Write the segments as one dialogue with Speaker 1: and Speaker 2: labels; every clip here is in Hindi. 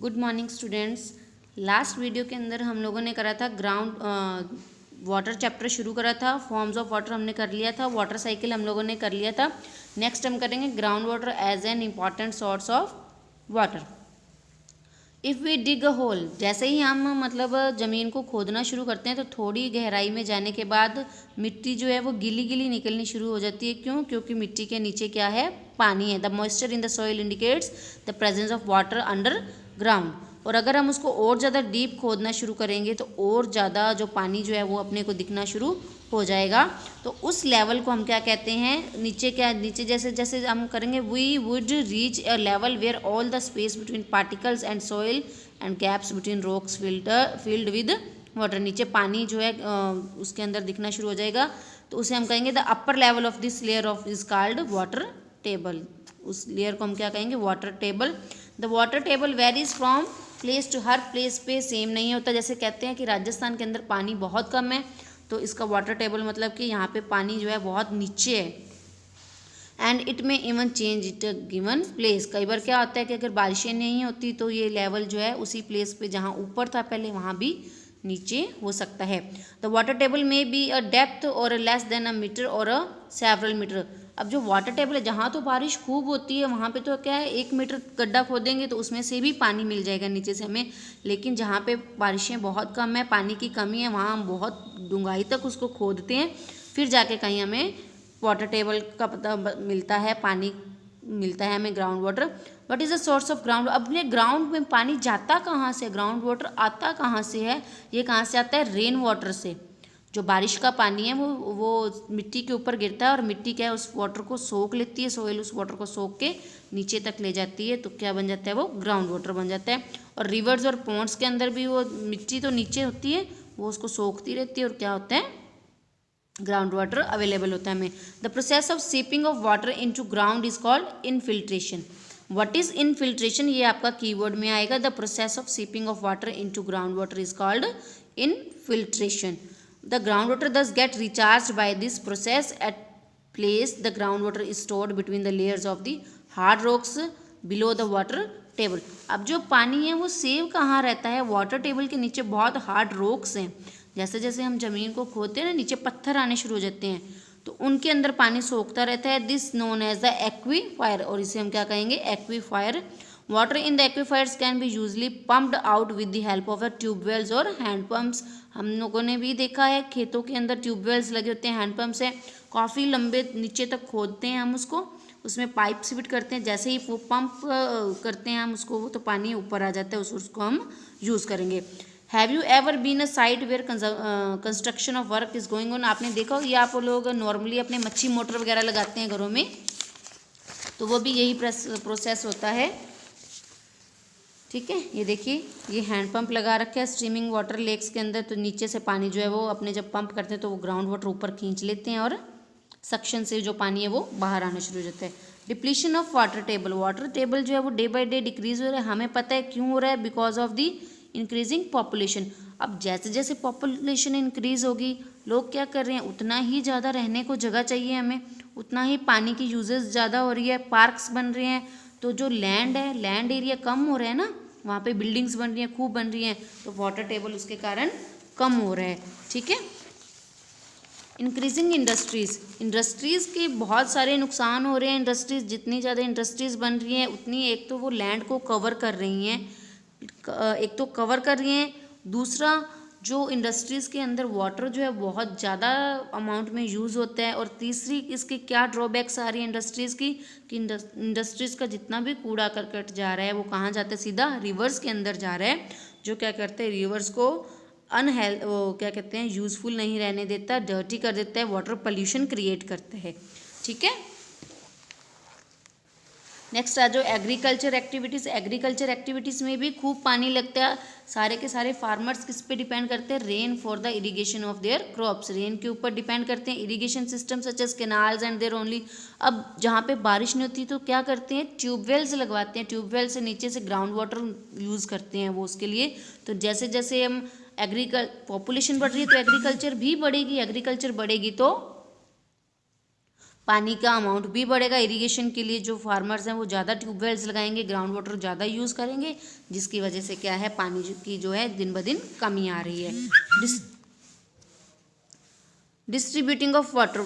Speaker 1: Good morning students. Last video के अंदर हम लोगों ने करा था ग्राउंड वाटर चैप्टर शुरू करा था। फॉर्म्स ऑफ वाटर हमने कर लिया था। वाटर साइकिल हम लोगों ने कर लिया था। नेक्स्ट हम करेंगे ground water as an important source of water. If we dig a hole, जैसे ही हम मतलब ज़मीन को खोदना शुरू करते हैं तो थोड़ी गहराई में जाने के बाद मिट्टी जो है वो गीली गीली निकलनी शुरू हो जाती है। क्यों? क्योंकि मिट्टी के नीचे क्या है? पानी है। The moisture in the soil indicates the presence of water under ground. और अगर हम उसको और ज़्यादा डीप खोदना शुरू करेंगे तो और ज़्यादा जो पानी जो है वो अपने को दिखना शुरू हो जाएगा। तो उस लेवल को हम क्या कहते हैं? नीचे जैसे जैसे हम करेंगे we would reach a level where all the space between particles and soil and gaps between rocks filled with water. नीचे पानी जो है उसके अंदर दिखना शुरू हो जाएगा। तो उसे हम कहेंगे the upper level of this layer of is called water table. उस लेयर को हम क्या कहेंगे? Water table. The water table varies from place to, हर प्लेस पे सेम नहीं होता। जैसे कहते हैं कि राजस्थान के अंदर पानी बहुत कम है तो इसका वाटर टेबल मतलब कि यहाँ पे पानी जो है बहुत नीचे है। एंड इट में even change it given place. कई बार क्या होता है कि अगर बारिशें नहीं होती तो ये लेवल जो है उसी प्लेस पे जहाँ ऊपर था पहले वहाँ भी नीचे हो सकता है। द वाटर टेबल में बी अ डेप्थ और लेस देन अ मीटर और अ सेवरल मीटर। अब जो वाटर टेबल है जहाँ तो बारिश खूब होती है वहाँ पे तो क्या है 1 मीटर गड्ढा खोदेंगे तो उसमें से भी पानी मिल जाएगा नीचे से हमें। लेकिन जहाँ पे बारिशें बहुत कम है, पानी की कमी है, वहाँ हम बहुत डूंघाई तक उसको खोदते हैं फिर जाके कहीं हमें वाटर टेबल का पता मिलता है, पानी मिलता है हमें ground water. What is the source of ground? अब ये ग्राउंड में पानी जाता कहाँ से? ग्राउंड वाटर आता कहाँ से है? ये कहाँ से आता है? रेन वाटर से। जो बारिश का पानी है वो मिट्टी के ऊपर गिरता है और मिट्टी क्या है उस वाटर को सोख लेती है, सोइल उस वाटर को सोख के नीचे तक ले जाती है। तो क्या बन जाता है? वो ग्राउंड वाटर बन जाता है। और रिवर्स और पॉन्ड्स के अंदर भी वो मिट्टी तो नीचे होती है, वो उसको सोखती रहती है और क्या होता है? ग्राउंड वाटर अवेलेबल होता है हमें। The process of seeping of water into ground is called infiltration. What is infiltration? ये आपका कीवर्ड में आएगा। The process of seeping of water into ground water is called infiltration. The groundwater thus get recharged by this process at place. The groundwater is stored between the layers of the hard rocks below the water table. अब जो पानी है वो सेव कहाँ रहता है? वाटर टेबल के नीचे बहुत हार्ड रॉक्स हैं। जैसे जैसे हम ज़मीन को खोदते हैं ना नीचे पत्थर आने शुरू हो जाते हैं तो उनके अंदर पानी सोखता रहता है। This known as the aquifer, और इसे हम क्या कहेंगे? Aquifer. Water in the aquifers can be usually pumped out with the help of tubewells और हैंड पम्प्स। हम लोगों ने भी देखा है खेतों के अंदर ट्यूबवेल्स लगे होते हैं, हैंड पम्प्स हैं, काफ़ी लंबे नीचे तक खोदते हैं हम उसको, उसमें पाइप से फिट करते हैं। जैसे ही वो पंप करते हैं हम उसको तो पानी ऊपर आ जाता है, उसको हम यूज़ करेंगे। Have you ever been a site where construction of work is going on? आपने देखा हो ये आप लोग नॉर्मली अपने मच्छी मोटर वगैरह लगाते हैं घरों में तो वो भी यही प्रोसेस होता है। ठीक है, ये देखिए ये हैंड पंप लगा रखा है स्ट्रीमिंग वाटर लेक्स के अंदर। तो नीचे से पानी जो है वो अपने जब पंप करते हैं तो वो ग्राउंड वाटर ऊपर खींच लेते हैं और सक्शन से जो पानी है वो बाहर आना शुरू हो जाता है। Depletion of water table. Water table जो है वो डे बाई डे डिक्रीज हो रहा है। हमें पता है क्यों हो रहा है? Because of the increasing population. अब जैसे जैसे पॉपुलेशन इंक्रीज होगी लोग क्या कर रहे हैं? उतना ही ज़्यादा रहने को जगह चाहिए हमें, उतना ही पानी की यूजेस ज़्यादा हो रही है, पार्क्स बन रहे हैं। तो जो लैंड है, लैंड एरिया कम हो रहा है ना, वहाँ पे बिल्डिंग्स बन रही हैं, खूब बन रही हैं, तो वाटर टेबल उसके कारण कम हो रहा है। ठीक है। Increasing industries. इंडस्ट्रीज़ के बहुत सारे नुकसान हो रहे हैं। इंडस्ट्रीज़ जितनी ज़्यादा इंडस्ट्रीज़ बन रही हैं उतनी एक तो वो लैंड को कवर कर रही हैं, एक तो कवर कर रही हैं, दूसरा जो इंडस्ट्रीज़ के अंदर वाटर जो है बहुत ज़्यादा अमाउंट में यूज़ होता है, और तीसरी इसकी क्या ड्रॉबैक्स आ रही है इंडस्ट्रीज़ की कि इंडस्ट्रीज़ का जितना भी कूड़ा करकट जा रहा है वो कहाँ जाता है? सीधा रिवर्स के अंदर जा रहा है, जो क्या करते हैं रिवर्स को वो क्या कहते हैं यूज़फुल नहीं रहने देता, डर्टी कर देता है, वाटर पोल्यूशन क्रिएट करता है। ठीक है। नेक्स्ट आ जाओ एग्रीकल्चर एक्टिविटीज़। एग्रीकल्चर एक्टिविटीज़ में भी खूब पानी लगता है। सारे के सारे फार्मर्स किस पे डिपेंड करते हैं? Rain for the irrigation of their crops. Rain के ऊपर डिपेंड करते हैं। Irrigation system such as canals and there only. अब जहाँ पे बारिश नहीं होती तो क्या करते हैं? ट्यूबवेल्स लगवाते हैं। ट्यूबवेल से नीचे से ग्राउंड वाटर यूज़ करते हैं वो उसके लिए। तो जैसे जैसे हम पॉपुलेशन बढ़ रही है तो एग्रीकल्चर भी बढ़ेगी, एग्रीकल्चर बढ़ेगी तो पानी का अमाउंट भी बढ़ेगा। इरिगेशन के लिए जो फार्मर्स हैं वो ज़्यादा ट्यूबवेल्स लगाएंगे, ग्राउंड वाटर ज़्यादा यूज़ करेंगे, जिसकी वजह से क्या है, पानी की जो है दिन ब दिन कमी आ रही है। Distributing of water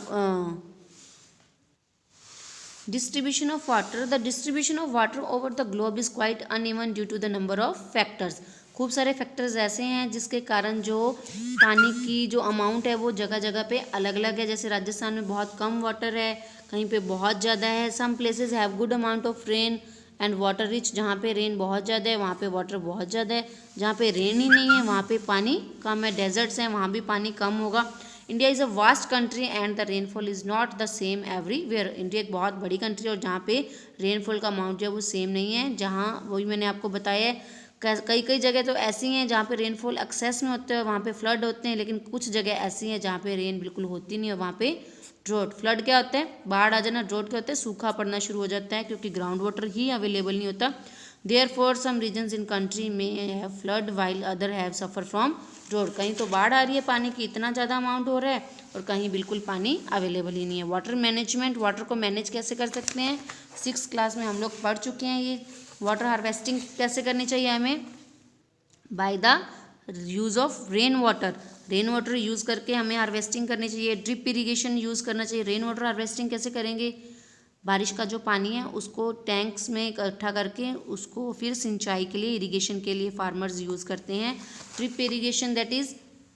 Speaker 1: distribution of water, the distribution of water over the globe is quite uneven due to the number of factors। खूब सारे फैक्टर्स ऐसे हैं जिसके कारण जो पानी की जो अमाउंट है वो जगह जगह पे अलग अलग है। जैसे राजस्थान में बहुत कम वाटर है, कहीं पे बहुत ज़्यादा है। Some places have good amount of rain and water rich, जहाँ पे रेन बहुत ज़्यादा है वहाँ पे वाटर बहुत ज़्यादा है। जहाँ पे रेन ही नहीं है वहाँ पे पानी कम है। डेजर्ट्स हैं वहाँ भी पानी कम होगा। India is a vast country and the rainfall is not the same everywhere. India एक बहुत बड़ी कंट्री है और जहाँ पे रेनफॉल का अमाउंट जो है वो सेम नहीं है। जहाँ वही मैंने आपको बताया है, कई कई जगह तो ऐसी हैं जहाँ पे रेनफॉल एक्सेस में होते हैं, वहाँ पे फ्लड होते हैं, लेकिन कुछ जगह ऐसी हैं जहाँ पे रेन बिल्कुल होती नहीं है, वहाँ पे ड्रॉट। फ्लड क्या होता है, बाढ़ आ जाना। ड्रॉट क्या होता है, सूखा पड़ना शुरू हो जाता है क्योंकि ग्राउंड वाटर ही अवेलेबल नहीं होता। Therefore, some regions in country may have flood while other have suffer from drought। कहीं तो बाढ़ आ रही है, पानी की इतना ज़्यादा अमाउंट हो रहा है, और कहीं बिल्कुल पानी अवेलेबल ही नहीं है। वाटर मैनेजमेंट, वाटर को मैनेज कैसे कर सकते हैं, 6th क्लास में हम लोग पढ़ चुके हैं। ये वाटर हार्वेस्टिंग कैसे करनी चाहिए हमें, by the use of rain water. Rain water use करके हमें हार्वेस्टिंग करनी चाहिए। ड्रिप इरीगेशन यूज़ करना चाहिए। रेन वाटर हार्वेस्टिंग कैसे करेंगे, बारिश का जो पानी है उसको टैंक्स में इकट्ठा करके उसको फिर सिंचाई के लिए, इरिगेशन के लिए फार्मर्स यूज़ करते हैं। ड्रिप इरिगेशन दैट इज़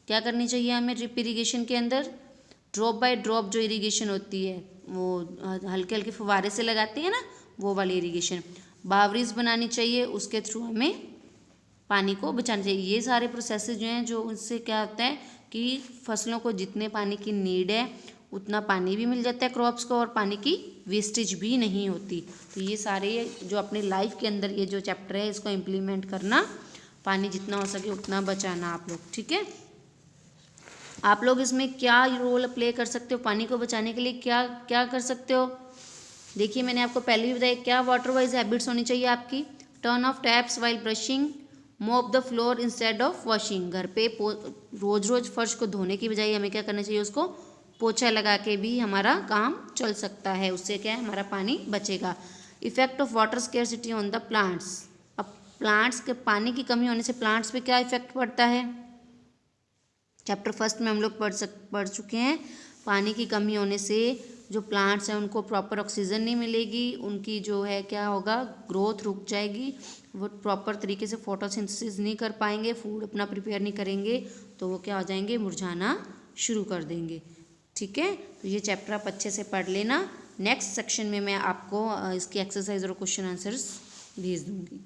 Speaker 1: क्या करनी चाहिए हमें ड्रिप इरिगेशन के अंदर, ड्रॉप बाय ड्रॉप जो इरिगेशन होती है वो हल्के हल्के फुवारे से लगाते हैं ना, वो वाली इरिगेशन। बावरीज बनानी चाहिए, उसके थ्रू हमें पानी को बचाना चाहिए। ये सारे प्रोसेसेस जो हैं, जो उससे क्या होता है कि फसलों को जितने पानी की नीड है उतना पानी भी मिल जाता है क्रॉप्स को, और पानी की वेस्टेज भी नहीं होती। तो ये सारे जो अपने लाइफ के अंदर ये जो चैप्टर है इसको इम्प्लीमेंट करना, पानी जितना हो सके उतना बचाना आप लोग, ठीक है। आप लोग इसमें क्या रोल प्ले कर सकते हो, पानी को बचाने के लिए क्या क्या कर सकते हो। देखिए मैंने आपको पहले भी बताया क्या वाटर वाइज हैबिट्स होनी चाहिए आपकी। Turn off taps while brushing, mop the floor instead of washing. घर पे रोज रोज फर्श को धोने की बजाय हमें क्या करना चाहिए, उसको पोछा लगा के भी हमारा काम चल सकता है। उससे क्या है, हमारा पानी बचेगा। Effect of water scarcity on the plants. अब प्लांट्स के पानी की कमी होने से प्लांट्स पे क्या इफेक्ट पड़ता है, चैप्टर 1 में हम लोग पढ़ चुके हैं। पानी की कमी होने से जो प्लांट्स हैं उनको प्रॉपर ऑक्सीजन नहीं मिलेगी, उनकी जो है क्या होगा, ग्रोथ रुक जाएगी, वो प्रॉपर तरीके से फोटोसिंथेसिस नहीं कर पाएंगे, फूड अपना प्रिपेयर नहीं करेंगे, तो वो क्या हो जाएंगे, मुरझाना शुरू कर देंगे, ठीक है। तो ये चैप्टर आप अच्छे से पढ़ लेना। नेक्स्ट सेक्शन में मैं आपको इसकी एक्सरसाइज और क्वेश्चन आंसर्स भेज दूँगी।